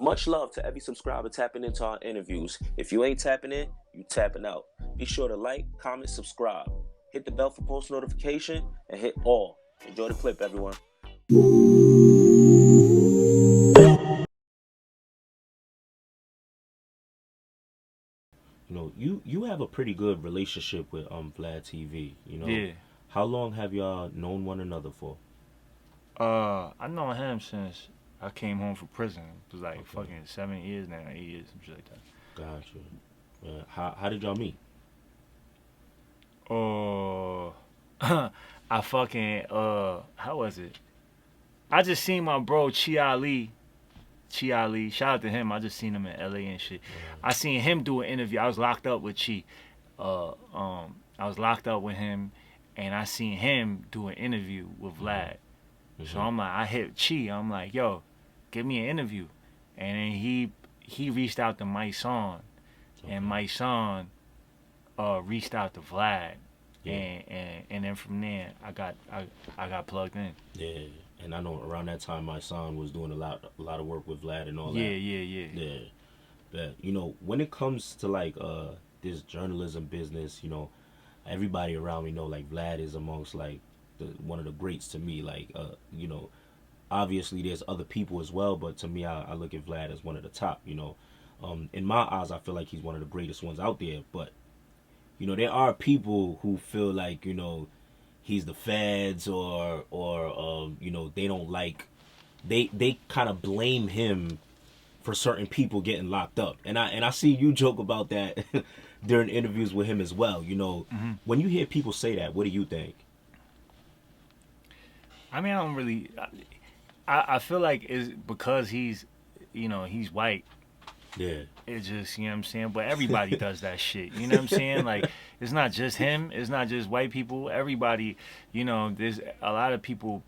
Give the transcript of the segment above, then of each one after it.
Much love to every subscriber tapping into our interviews. If you ain't tapping in, you tapping out. Be sure to like, comment, subscribe. Hit the bell for post notification and hit all. Enjoy the clip, everyone. You have a pretty good relationship with Vladtv. Yeah. How long have y'all known one another for? I know him since I came home from prison. It was like Okay, fucking 7 years now, 8 years, some shit like that. gotcha. How did y'all meet? Oh, I fucking how was it? I just seen my bro Chi Ali. Chi Ali, shout out to him. I just seen him in LA and shit. I seen him do an interview. I was locked up with Chi. I was locked up with him, and I seen him do an interview with Vlad. So Mm-hmm. I'm like, I hit Chi. I'm like, yo, give me an interview. And then he reached out to my son, and Okay. my son reached out to Vlad, Yeah. and then from there I got plugged in. Yeah. And I know around that time my son was doing a lot of work with Vlad and all Yeah, that. yeah, yeah. Yeah. That when it comes to like this journalism business, everybody around me know like Vlad is amongst like one of the greats to me. Like obviously there's other people as well, but to me I look at Vlad as one of the top. In my eyes I feel like he's one of the greatest ones out there. But there are people who feel like he's the feds or they don't like they kind of blame him for certain people getting locked up. And I see you joke about that during interviews with him as well. Hmm. When you hear people say that, what do you think? I mean, I don't really. I feel like it's because he's white. Yeah. It's just, you know what I'm saying? But everybody does that shit. You know what I'm saying? Like, it's not just him. It's not just white people. Everybody, there's a lot of people.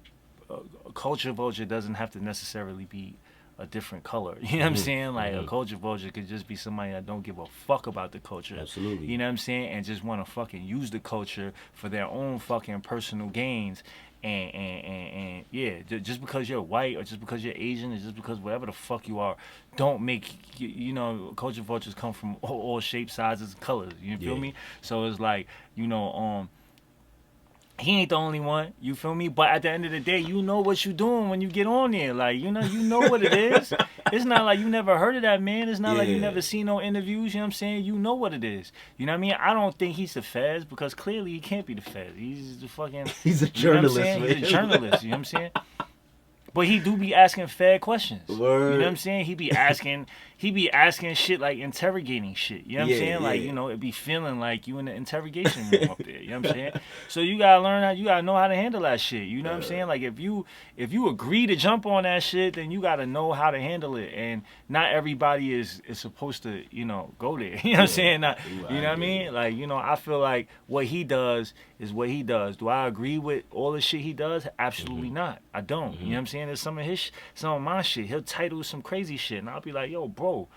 Culture vulture doesn't have to necessarily be a different color. You know what I'm Hmm. saying? Like, a Hmm. culture vulture could just be somebody that don't give a fuck about the culture. Absolutely. You know what I'm saying? And just want to fucking use the culture for their own fucking personal gains. And yeah, just because you're white or just because you're Asian or just because whatever the fuck you are, don't make culture vultures come from all shapes, sizes, and colors. You feel Yeah. me? So it's like he ain't the only one. You feel me? But at the end of the day, you know what you doing when you get on there. Like you know what it is. It's not like you never heard of that man. It's not like you Yeah. never seen no interviews. You know what I'm saying? You know what it is. You know what I mean? I don't think he's the feds because clearly he can't be the feds. He's the fucking. He's a You know what I'm journalist, saying? He's a man. journalist. You know what I'm saying? But he do be asking fair questions. You know what I'm Word. saying? He be asking shit like interrogating shit. You know what I'm Yeah, saying? Like, yeah. it be feeling like you in the interrogation room up there. You know what I'm saying? So you gotta learn how you gotta know how to handle that shit. You know what I'm saying? Like if you agree to jump on that shit, then you gotta know how to handle it. And not everybody is supposed to, go there. You know what I'm Yeah. saying? Not, Ooh, you I know what I get it. mean? Like, I feel like what he does is what he does. Do I agree with all the shit he does? Absolutely Hmm. not. I don't. You know Hmm. what I'm saying? There's some of my shit. He'll title some crazy shit, and I'll be like, yo, bro,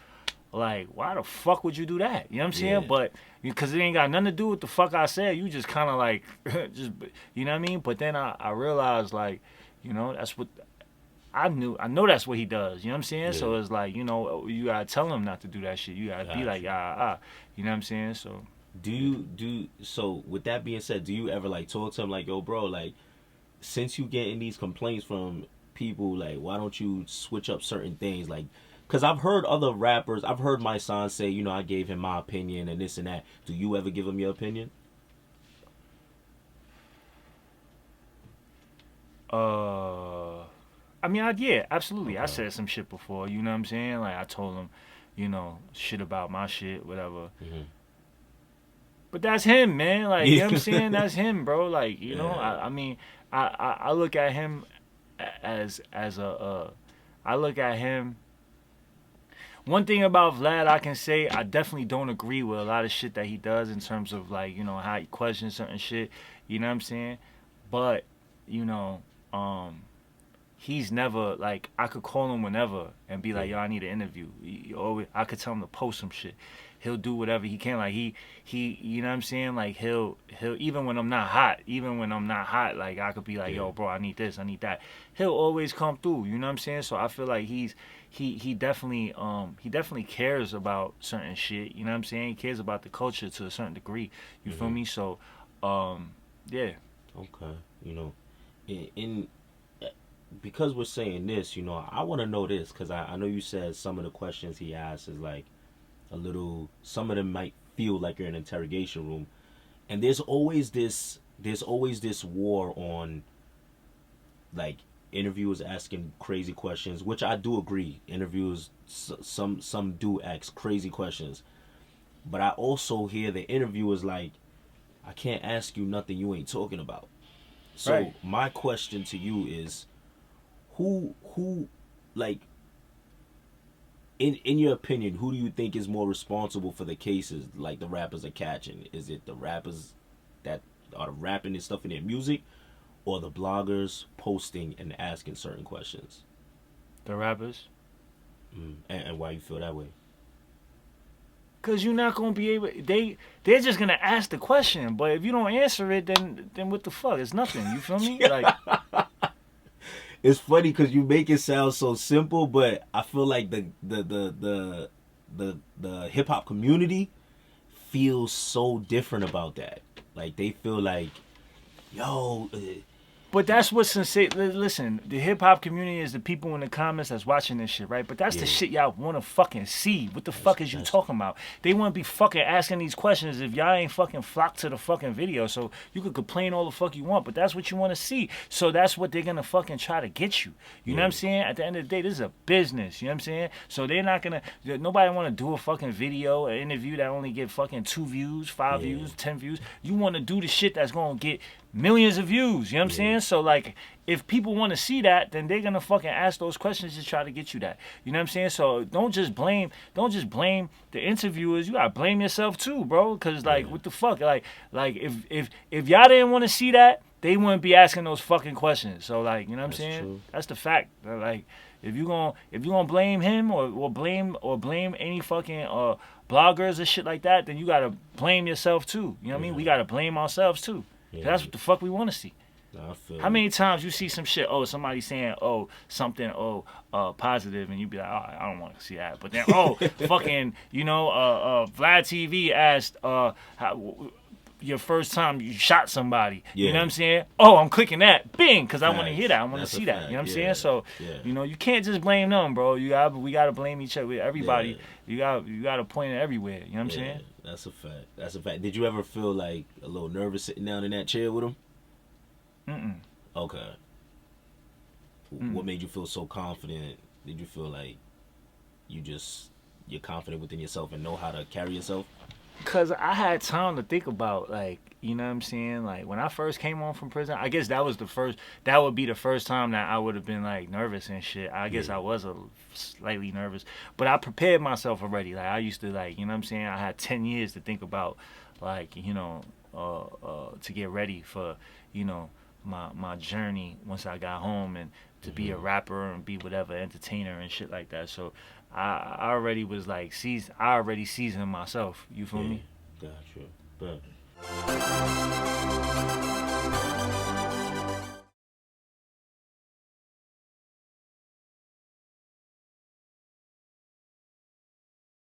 like, why the fuck would you do that? You know what I'm saying? Yeah. But because it ain't got nothing to do with the fuck I said, you just kind of like, just, you know what I mean? But then I realized, like, that's what I knew. I know that's what he does. You know what I'm saying? Yeah. So it's like, you gotta tell him not to do that shit. You gotta be like, Gotcha. you know what I'm saying? So, Do yeah. you do so? With that being said, do you ever like talk to him like, yo, bro, like since you getting these complaints from people, like why don't you switch up certain things, like? Because I've heard other rappers, I've heard my son say, I gave him my opinion and this and that. Do you ever give him your opinion? Uh, I mean, yeah, absolutely. I Okay. said some shit before. You know what I'm saying? Like I told him, shit about my shit, whatever. Hmm. But that's him, man. Like, you know what I'm Yeah. saying? That's him, bro. Like, Yeah. I mean, I look at him as a I look at him. One thing about Vlad, I can say I definitely don't agree with a lot of shit that he does in terms of like how he questions certain shit. You know what I'm saying? But you know, um, he's never like I could call him whenever and be like, Yeah. yo, I need an interview. I could tell him to post some shit. He'll do whatever he can. Like he, you know what I'm saying? Like he'll even when I'm not hot, like I could be like, Yeah. yo, bro, I need this, I need that. He'll always come through. You know what I'm saying? So I feel like he definitely cares about certain shit. You know what I'm saying? He cares about the culture to a certain degree. You feel Mhm. me? So, yeah. Okay. You know, in because we're saying this, you know, I want to know this because I know you said some of the questions he asked is like a little. Some of them might feel like you're in an interrogation room, and there's always this war on like interviewers asking crazy questions, which I do agree. Interviewers, some do ask crazy questions, but I also hear the interviewers like, I can't ask you nothing you ain't talking about. Right. So my question to you is, who like in your opinion, who do you think is more responsible for the cases like the rappers are catching? Is it the rappers that are rapping and stuff in their music, or the bloggers posting and asking certain questions? The rappers. And why you feel that way? Cause you're not gonna be able. They're just gonna ask the question, but if you don't answer it, then what the fuck? It's nothing. You feel me? Like It's funny because you make it sound so simple, but I feel like the hip hop community feels so different about that. Like they feel like, yo, But that's what listen, the hip hop community is the people in the comments that's watching this shit, right? But that's the yeah, shit y'all want to fucking see. What the that's fuck is you that's talking about? They want to be fucking asking these questions if y'all ain't fucking flocked to the fucking video. So you could complain all the fuck you want, but that's what you want to see. So that's what they're gonna fucking try to get you. You know what yeah, I'm saying? At the end of the day, this is a business. You know what I'm saying? So they're not gonna. Nobody want to do a fucking video, an interview that only get fucking 2 views, 5 yeah, views, 10 views. You want to do the shit that's gonna get millions of views. You know what I'm yeah, saying? So like, if people want to see that, then they're gonna fucking ask those questions to try to get you that. You know what I'm saying? So don't just blame the interviewers. You gotta blame yourself too, bro. Cause like, yeah. what the fuck? Like if y'all didn't want to see that, they wouldn't be asking those fucking questions. So like, you know what I'm That's saying? true. That's the fact. Like, if you gonna blame him or blame any fucking bloggers or shit like that, then you gotta blame yourself too. You know what I mean? We Yeah, gotta blame ourselves too. yeah. That's what the fuck we want to see. Nah, I feel How you. many times you see some shit? Oh, somebody saying, oh, something, positive, and you be like, oh, I don't want to see that. But then, oh, fucking, Vladtv asked, your first time you shot somebody. You know Yeah, what I'm saying? Oh, I'm clicking that, bing, because I want to hear facts. that. I want to That's a see that. You know fact. what I'm Yeah, saying? So, yeah, you can't just blame them, bro. We gotta blame each other. yeah, Everybody, you gotta point it everywhere. You know what I'm yeah. saying? That's a fact. That's a fact. Did you ever feel like a little nervous sitting down in that chair with him? Mm-mm. Okay. What Mm-mm. made you feel so confident? Did you feel like you're confident within yourself and know how to carry yourself? Cause I had time to think about, like, you know what I'm saying? Like when I first came home from prison, I guess that would be the first time that I would have been like nervous and shit. I guess Yeah. I was slightly nervous, but I prepared myself already. Like I used to, like, you know what I'm saying? I had 10 years to think about, like, to get ready for, you know, my journey once I got home and to be a Hmm. rapper and be whatever entertainer and shit like that. So I already was like I already seasoned myself. You feel Yeah. me? Gotcha. But